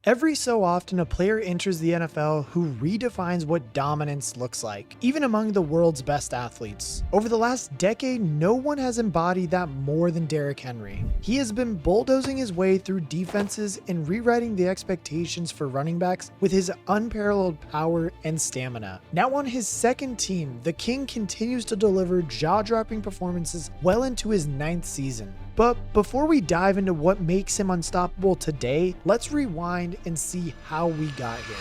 Every so often, a player enters the NFL who redefines what dominance looks like, even among the world's best athletes. Over the last decade, no one has embodied that more than Derrick Henry. He has been bulldozing his way through defenses and rewriting the expectations for running backs with his unparalleled power and stamina. Now on his second team, the King continues to deliver jaw-dropping performances well into his 9th season. But before we dive into what makes him unstoppable today, let's rewind and see how we got here.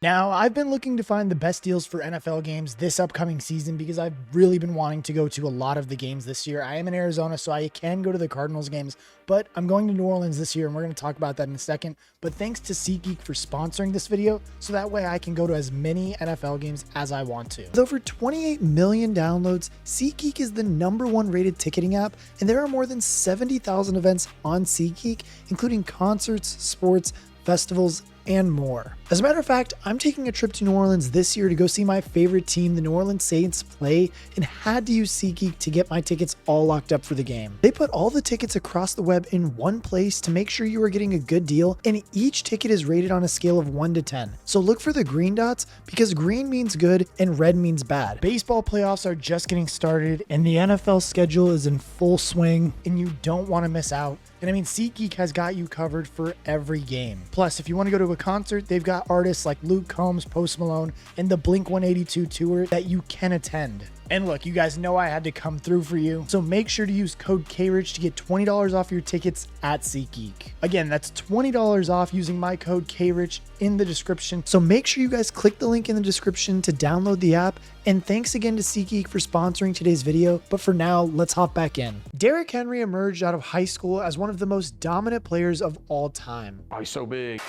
Now, I've been looking to find the best deals for NFL games this upcoming season because I've really been wanting to go to a lot of the games this year. I am in Arizona, so I can go to the Cardinals games, but I'm going to New Orleans this year, and we're going to talk about that in a second. But thanks to SeatGeek for sponsoring this video, so that way I can go to as many NFL games as I want to. With over 28 million downloads, SeatGeek is the #1 rated ticketing app, and there are more than 70,000 events on SeatGeek, including concerts, sports, festivals, and more. As a matter of fact, I'm taking a trip to New Orleans this year to go see my favorite team, the New Orleans Saints, play, and had to use SeatGeek to get my tickets all locked up for the game. They put all the tickets across the web in one place to make sure you are getting a good deal, and each ticket is rated on a scale of 1 to 10. So look for the green dots because green means good and red means bad. Baseball playoffs are just getting started, and the NFL schedule is in full swing, and you don't want to miss out. And I mean, SeatGeek has got you covered for every game. Plus, if you want to go to a concert, they've got artists like Luke Combs, Post Malone, and the Blink-182 tour that you can attend. And look, you guys know I had to come through for you, so make sure to use code KRICH to get $20 off your tickets at SeatGeek. Again, that's $20 off using my code KRICH in the description. So make sure you guys click the link in the description to download the app. And thanks again to SeatGeek for sponsoring today's video. But for now, let's hop back in. Derrick Henry emerged out of high school as one of the most dominant players of all time. Oh, he's so big.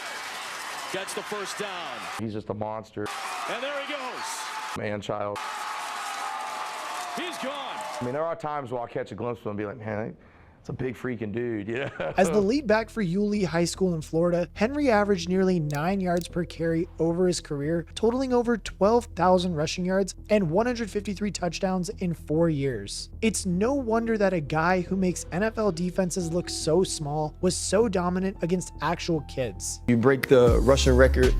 Gets the first down. He's just a monster. And there he goes. Man child. He's gone. I mean, there are times where I'll catch a glimpse of him and be like, man, it's a big freaking dude, yeah. As the lead back for Yulee High School in Florida, Henry averaged nearly 9 yards per carry over his career, totaling over 12,000 rushing yards and 153 touchdowns in 4 years. It's no wonder that a guy who makes NFL defenses look so small was so dominant against actual kids. You break the rushing record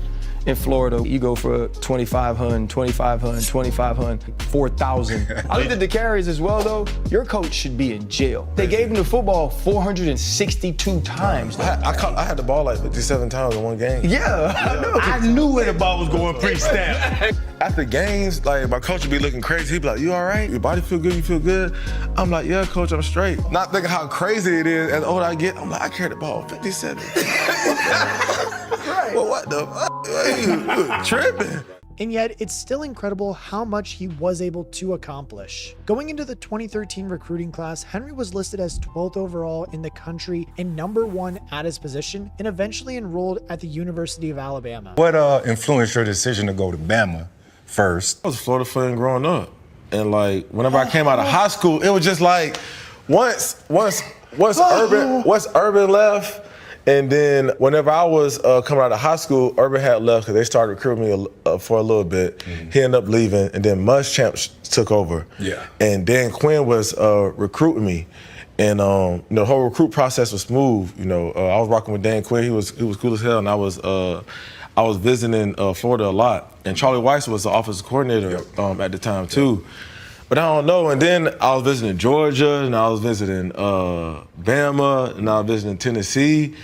in Florida, you go for 2,500, 2,500, 2,500, 4,000. I looked at the carries as well, though. Your coach should be in jail. They gave him the football 462 times. I had the ball like 57 times in one game. Yeah, I know. I knew where the ball was going pre-snap. After games, like my coach would be looking crazy. He'd be like, "You all right? Your body feel good? You feel good?" I'm like, "Yeah, coach, I'm straight." Not thinking how crazy it is. As the older I get, I'm like, I carry the ball 57. Right. Well, what the fuck? You tripping. And yet, it's still incredible how much he was able to accomplish. Going into the 2013 recruiting class, Henry was listed as 12th overall in the country and #1 at his position, and eventually enrolled at the University of Alabama. What influenced your decision to go to Bama first? I was a Florida fan growing up, and like whenever I came out of high school, it was just like once Urban left. And then whenever I was coming out of high school, Urban had left because they started recruiting me for a little bit. Mm-hmm. He ended up leaving, and then Muschamp took over. Yeah. And Dan Quinn was recruiting me, and the whole recruit process was smooth. I was rocking with Dan Quinn. He was cool as hell, and I was visiting Florida a lot. And Charlie Weiss was the offensive coordinator at the time too. But I don't know, and then I was visiting Georgia, and I was visiting Bama, and I was visiting Tennessee,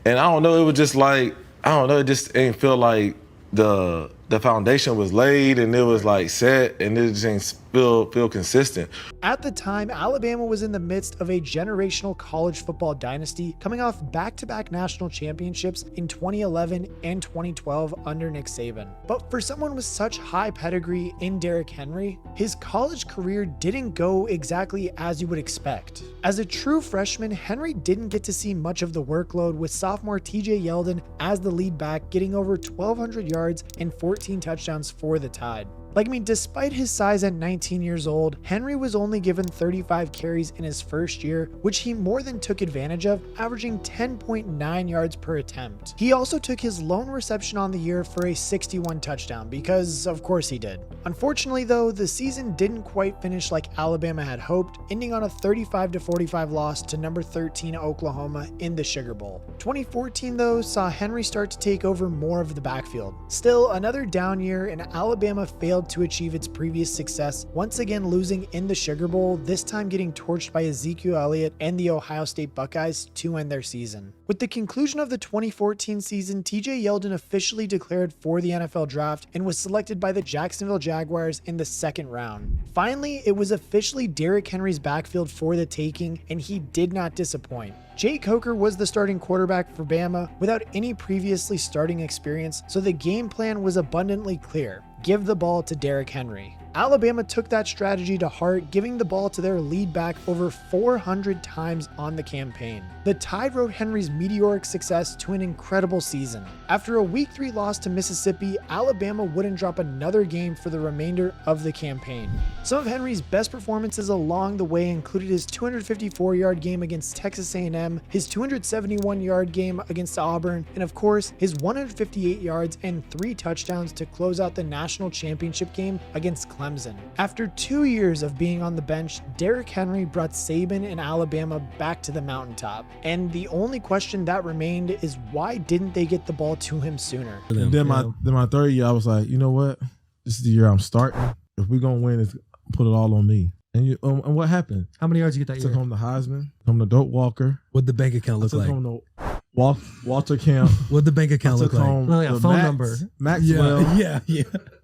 and I don't know, it was just like, it just ain't feel like the foundation was laid, and it was like set, and it just ain't feel consistent. At the time, Alabama was in the midst of a generational college football dynasty, coming off back-to-back national championships in 2011 and 2012 under Nick Saban. But for someone with such high pedigree in Derrick Henry, his college career didn't go exactly as you would expect. As a true freshman, Henry didn't get to see much of the workload, with sophomore TJ Yeldon as the lead back, getting over 1,200 yards and 14 touchdowns for the Tide. Despite his size at 19 years old, Henry was only given 35 carries in his first year, which he more than took advantage of, averaging 10.9 yards per attempt. He also took his lone reception on the year for a 61 touchdown, because of course he did. Unfortunately though, the season didn't quite finish like Alabama had hoped, ending on a 35-45 loss to number 13 Oklahoma in the Sugar Bowl. 2014 though saw Henry start to take over more of the backfield. Still, another down year, and Alabama failed to achieve its previous success, once again losing in the Sugar Bowl, this time getting torched by Ezekiel Elliott and the Ohio State Buckeyes to end their season. With the conclusion of the 2014 season, TJ Yeldon officially declared for the NFL draft and was selected by the Jacksonville Jaguars in the second round. Finally, it was officially Derrick Henry's backfield for the taking, and he did not disappoint. Jay Coker was the starting quarterback for Bama without any previously starting experience, so the game plan was abundantly clear: give the ball to Derrick Henry. Alabama took that strategy to heart, giving the ball to their lead back over 400 times on the campaign. The Tide rode Henry's meteoric success to an incredible season. After a Week 3 loss to Mississippi, Alabama wouldn't drop another game for the remainder of the campaign. Some of Henry's best performances along the way included his 254-yard game against Texas A&M, his 271-yard game against Auburn, and of course, his 158 yards and 3 touchdowns to close out the national championship game against Clemson. After 2 years of being on the bench, Derrick Henry brought Saban and Alabama back to the mountaintop. And the only question that remained is, why didn't they get the ball to him sooner? And then my third year, I was like, you know what? This is the year I'm starting. If we're going to win, it's put it all on me. And what happened? How many yards did you get that I took year? home the Heisman, home the Dope Walker. What'd the bank account look I took like? home the Walter Camp. What'd the bank account look took like? home Oh, yeah, the phone number. Maxwell. Yeah.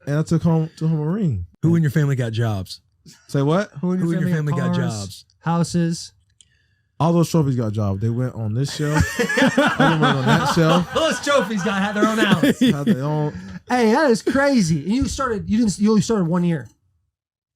And I took home a ring. Who in your family got jobs? Say what? Who in your family got jobs? Houses. All those trophies got jobs. They went on this shelf. Other went on that shelf. Those trophies had their own house. Had their own. Hey, that is crazy. And you only started 1 year.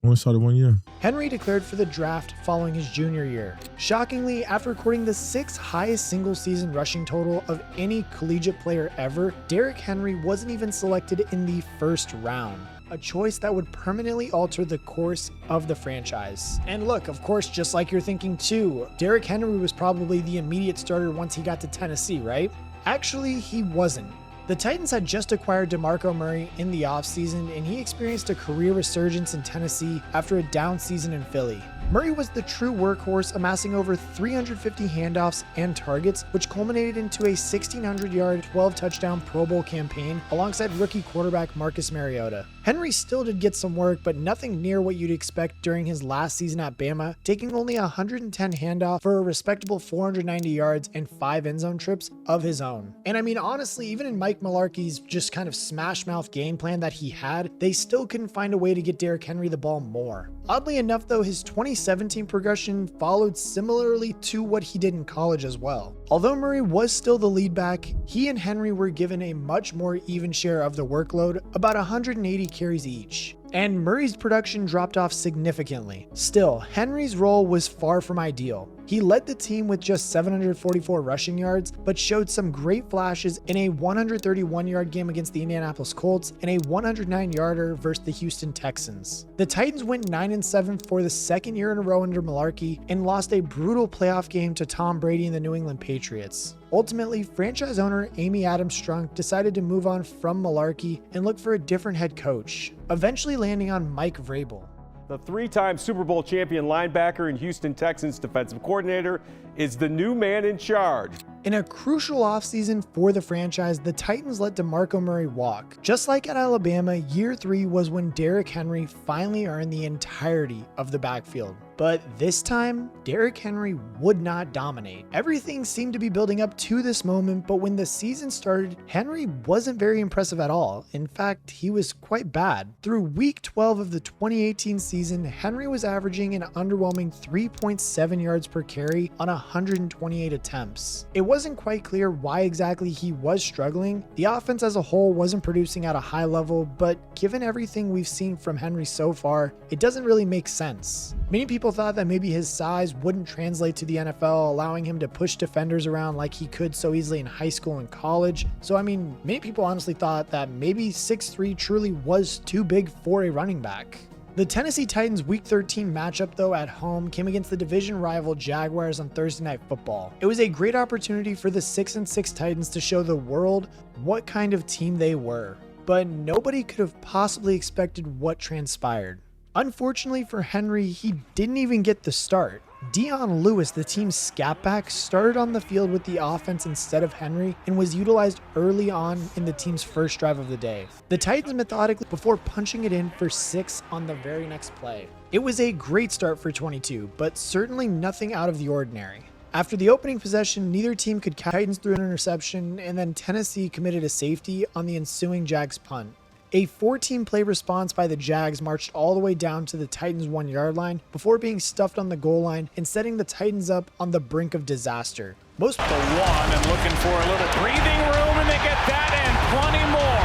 Only started 1 year. Henry declared for the draft following his junior year. Shockingly, after recording the 6th highest single-season rushing total of any collegiate player ever, Derrick Henry wasn't even selected in the first round. A choice that would permanently alter the course of the franchise. And look, of course, just like you're thinking too, Derrick Henry was probably the immediate starter once he got to Tennessee, right? Actually, he wasn't. The Titans had just acquired DeMarco Murray in the offseason, and he experienced a career resurgence in Tennessee after a down season in Philly. Murray was the true workhorse, amassing over 350 handoffs and targets, which culminated into a 1,600-yard, 12-touchdown Pro Bowl campaign alongside rookie quarterback Marcus Mariota. Henry still did get some work, but nothing near what you'd expect during his last season at Bama, taking only 110 handoffs for a respectable 490 yards and 5 end zone trips of his own. And I mean, honestly, even in Mike Mularkey's just kind of smash-mouth game plan that he had, they still couldn't find a way to get Derrick Henry the ball more. Oddly enough though, his 2017 progression followed similarly to what he did in college as well. Although Murray was still the lead back, he and Henry were given a much more even share of the workload, about 180 carries each. And Murray's production dropped off significantly. Still, Henry's role was far from ideal. He led the team with just 744 rushing yards, but showed some great flashes in a 131-yard game against the Indianapolis Colts and a 109-yarder versus the Houston Texans. The Titans went 9-7 for the second year in a row under Mularkey and lost a brutal playoff game to Tom Brady and the New England Patriots. Ultimately, franchise owner Amy Adams Strunk decided to move on from Mularkey and look for a different head coach, eventually landing on Mike Vrabel. The 3-time Super Bowl champion linebacker and Houston Texans defensive coordinator is the new man in charge. In a crucial offseason for the franchise, the Titans let DeMarco Murray walk. Just like at Alabama, year 3 was when Derrick Henry finally earned the entirety of the backfield. But this time, Derrick Henry would not dominate. Everything seemed to be building up to this moment, but when the season started, Henry wasn't very impressive at all. In fact, he was quite bad. Through week 12 of the 2018 season, Henry was averaging an underwhelming 3.7 yards per carry on 128 attempts. It wasn't quite clear why exactly he was struggling. The offense as a whole wasn't producing at a high level, but given everything we've seen from Henry so far, it doesn't really make sense. Many people thought that maybe his size wouldn't translate to the NFL, allowing him to push defenders around like he could so easily in high school and college. So I mean, many people honestly thought that maybe 6'3" truly was too big for a running back. The Tennessee Titans Week 13 matchup, though, at home came against the division rival Jaguars on Thursday Night Football. It was a great opportunity for the 6-6 Titans to show the world what kind of team they were, but nobody could have possibly expected what transpired. Unfortunately for Henry, he didn't even get the start. Dion Lewis, the team's scat back, started on the field with the offense instead of Henry and was utilized early on in the team's first drive of the day. The Titans methodically before punching it in for 6 on the very next play. It was a great start for 22, but certainly nothing out of the ordinary. After the opening possession, neither team could catch. Titans threw an interception, and then Tennessee committed a safety on the ensuing Jags punt. A 14-play response by the Jags marched all the way down to the Titans' 1-yard line before being stuffed on the goal line and setting the Titans up on the brink of disaster. The one and looking for a little breathing room, and they get that and plenty more.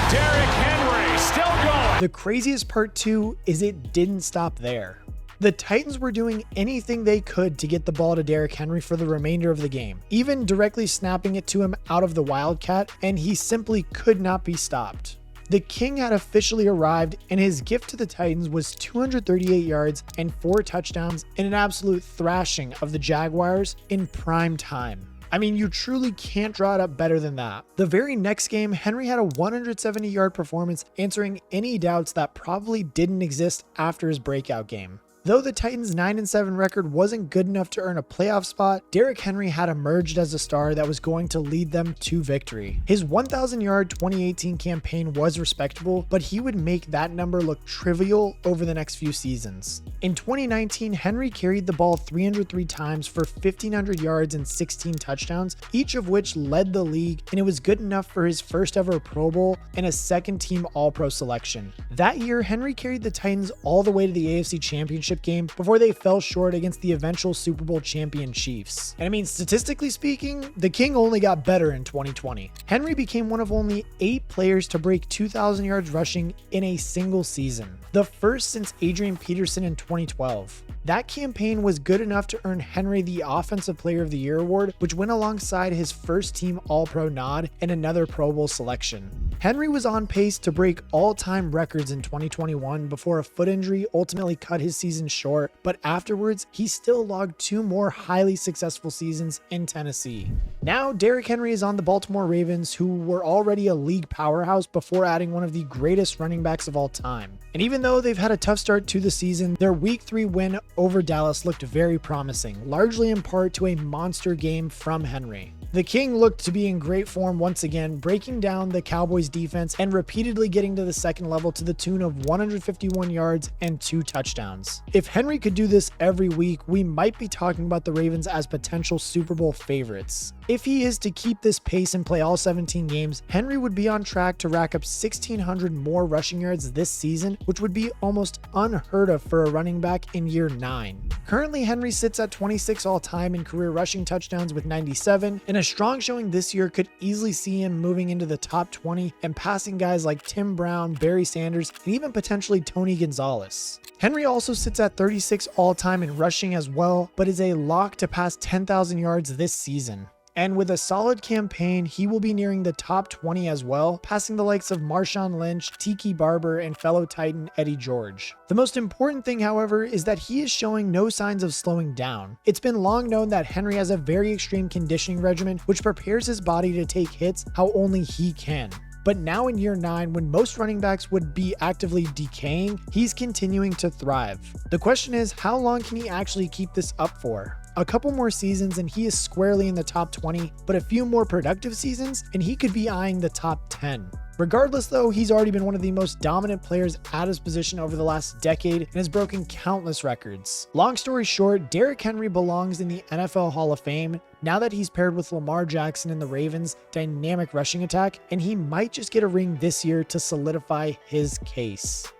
Derrick Henry still going. The craziest part too is it didn't stop there. The Titans were doing anything they could to get the ball to Derrick Henry for the remainder of the game, even directly snapping it to him out of the Wildcat, and he simply could not be stopped. The King had officially arrived, and his gift to the Titans was 238 yards and 4 touchdowns in an absolute thrashing of the Jaguars in prime time. I mean, you truly can't draw it up better than that. The very next game, Henry had a 170-yard performance, answering any doubts that probably didn't exist after his breakout game. Though the Titans' 9-7 record wasn't good enough to earn a playoff spot, Derrick Henry had emerged as a star that was going to lead them to victory. His 1,000-yard 2018 campaign was respectable, but he would make that number look trivial over the next few seasons. In 2019, Henry carried the ball 303 times for 1,500 yards and 16 touchdowns, each of which led the league, and it was good enough for his first ever Pro Bowl and a second-team All-Pro selection. That year, Henry carried the Titans all the way to the AFC Championship game before they fell short against the eventual Super Bowl champion Chiefs. And I mean, statistically speaking, the King only got better in 2020. Henry became one of only 8 players to break 2,000 yards rushing in a single season, the first since Adrian Peterson in 2012. That campaign was good enough to earn Henry the Offensive Player of the Year award, which went alongside his first team All-Pro nod and another Pro Bowl selection. Henry was on pace to break all-time records in 2021 before a foot injury ultimately cut his season short, but afterwards, he still logged 2 more highly successful seasons in Tennessee. Now, Derrick Henry is on the Baltimore Ravens, who were already a league powerhouse before adding one of the greatest running backs of all time. And even though they've had a tough start to the season, their Week 3 win over Dallas looked very promising, largely in part to a monster game from Henry. The King looked to be in great form once again, breaking down the Cowboys defense and repeatedly getting to the second level to the tune of 151 yards and 2 touchdowns. If Henry could do this every week, we might be talking about the Ravens as potential Super Bowl favorites. If he is to keep this pace and play all 17 games, Henry would be on track to rack up 1,600 more rushing yards this season, which would be almost unheard of for a running back in year 9. Currently, Henry sits at 26 all-time in career rushing touchdowns with 97, and a strong showing this year could easily see him moving into the top 20 and passing guys like Tim Brown, Barry Sanders, and even potentially Tony Gonzalez. Henry also sits at 36 all-time in rushing as well, but is a lock to pass 10,000 yards this season. And with a solid campaign, he will be nearing the top 20 as well, passing the likes of Marshawn Lynch, Tiki Barber, and fellow Titan Eddie George. The most important thing, however, is that he is showing no signs of slowing down. It's been long known that Henry has a very extreme conditioning regimen, which prepares his body to take hits how only he can. But now in year 9, when most running backs would be actively decaying, he's continuing to thrive. The question is, how long can he actually keep this up for? A couple more seasons and he is squarely in the top 20, but a few more productive seasons and he could be eyeing the top 10. Regardless though, he's already been one of the most dominant players at his position over the last decade and has broken countless records. Long story short, Derrick Henry belongs in the NFL Hall of Fame now that he's paired with Lamar Jackson and the Ravens' dynamic rushing attack, and he might just get a ring this year to solidify his case.